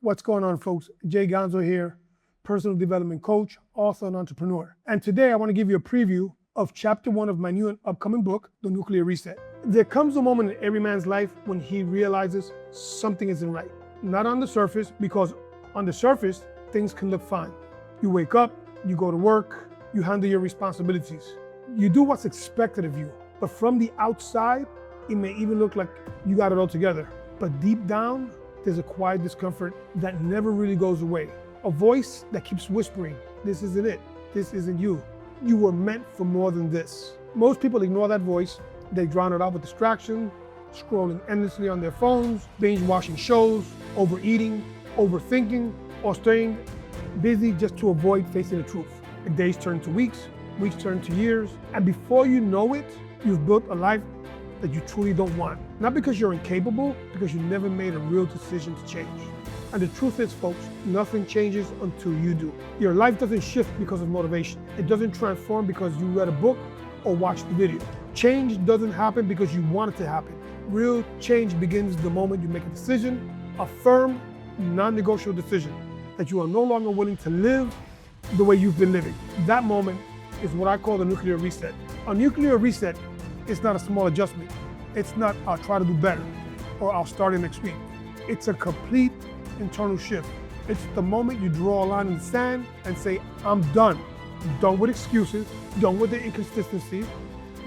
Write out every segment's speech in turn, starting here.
What's going on, folks? Jay Gonzo here, personal development coach, author, and entrepreneur. And today I want to give you a preview of chapter 1 of my new and upcoming book, The Nuclear Reset. There comes a moment in every man's life when he realizes something isn't right. Not on the surface, because on the surface, things can look fine. You wake up, you go to work, you handle your responsibilities. You do what's expected of you. But from the outside, it may even look like you got it all together. But deep down, there's a quiet discomfort that never really goes away. A voice that keeps whispering, this isn't it, this isn't you. You were meant for more than this. Most people ignore that voice. They drown it out with distraction, scrolling endlessly on their phones, binge watching shows, overeating, overthinking, or staying busy just to avoid facing the truth. The days turn to weeks, weeks turn to years, and before you know it, you've built a life that you truly don't want. Not because you're incapable, because you never made a real decision to change. And the truth is, folks, nothing changes until you do. Your life doesn't shift because of motivation. It doesn't transform because you read a book or watched the video. Change doesn't happen because you want it to happen. Real change begins the moment you make a decision, a firm, non-negotiable decision, that you are no longer willing to live the way you've been living. That moment is what I call the nuclear reset. A nuclear reset is not a small adjustment. It's not, I'll try to do better, or I'll start it next week. It's a complete internal shift. It's the moment you draw a line in the sand and say, I'm done. Done with excuses, done with the inconsistency,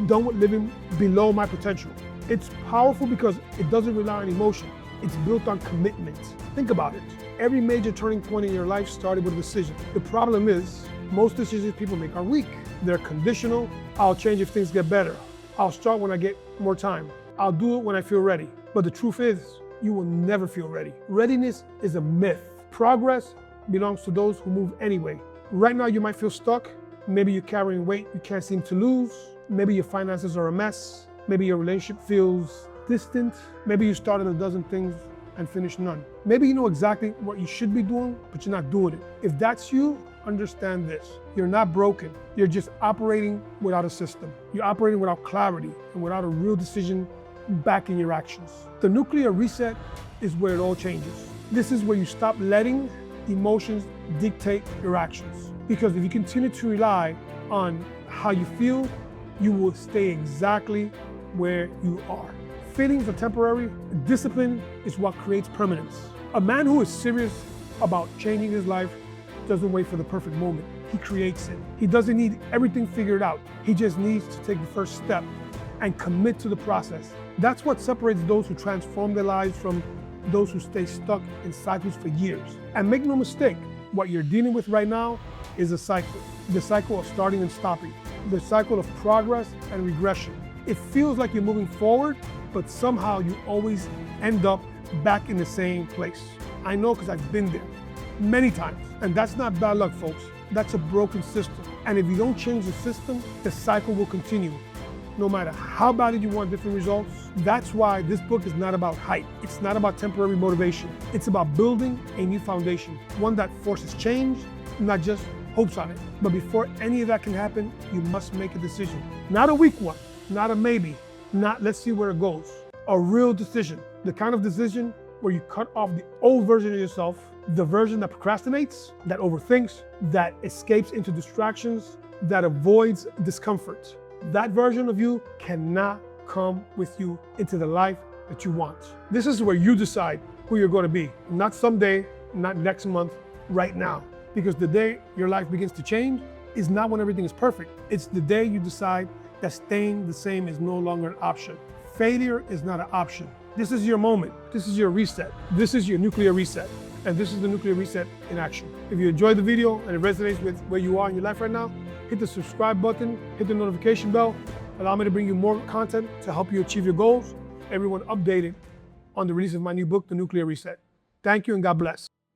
done with living below my potential. It's powerful because it doesn't rely on emotion. It's built on commitment. Think about it. Every major turning point in your life started with a decision. The problem is, most decisions people make are weak. They're conditional. I'll change if things get better. I'll start when I get more time. I'll do it when I feel ready. But the truth is, you will never feel ready. Readiness is a myth. Progress belongs to those who move anyway. Right now you might feel stuck. Maybe you're carrying weight you can't seem to lose. Maybe your finances are a mess. Maybe your relationship feels distant. Maybe you started a dozen things and finished none. Maybe you know exactly what you should be doing, but you're not doing it. If that's you, understand this. You're not broken. You're just operating without a system. You're operating without clarity and without a real decision backing your actions. The nuclear reset is where it all changes. This is where you stop letting emotions dictate your actions. Because if you continue to rely on how you feel, you will stay exactly where you are. Feelings are temporary. Discipline is what creates permanence. A man who is serious about changing his life doesn't wait for the perfect moment. He creates it. He doesn't need everything figured out. He just needs to take the first step and commit to the process. That's what separates those who transform their lives from those who stay stuck in cycles for years. And make no mistake, what you're dealing with right now is a cycle. The cycle of starting and stopping. The cycle of progress and regression. It feels like you're moving forward, but somehow you always end up back in the same place. I know because I've been there many times. And that's not bad luck, folks. That's a broken system. And if you don't change the system, the cycle will continue. No matter how badly you want different results. That's why this book is not about hype. It's not about temporary motivation. It's about building a new foundation, one that forces change, not just hopes on it. But before any of that can happen, you must make a decision. Not a weak one, not a maybe, not let's see where it goes. A real decision, the kind of decision where you cut off the old version of yourself, the version that procrastinates, that overthinks, that escapes into distractions, that avoids discomfort. That version of you cannot come with you into the life that you want. This is where you decide who you're going to be. Not someday, not next month, right now. Because the day your life begins to change is not when everything is perfect. It's the day you decide that staying the same is no longer an option. Failure is not an option. This is your moment. This is your reset. This is your nuclear reset. And this is the nuclear reset in action. If you enjoyed the video and it resonates with where you are in your life right now, hit the subscribe button, hit the notification bell. Allow me to bring you more content to help you achieve your goals. Everyone updated on the release of my new book, The Nuclear Reset. Thank you and God bless.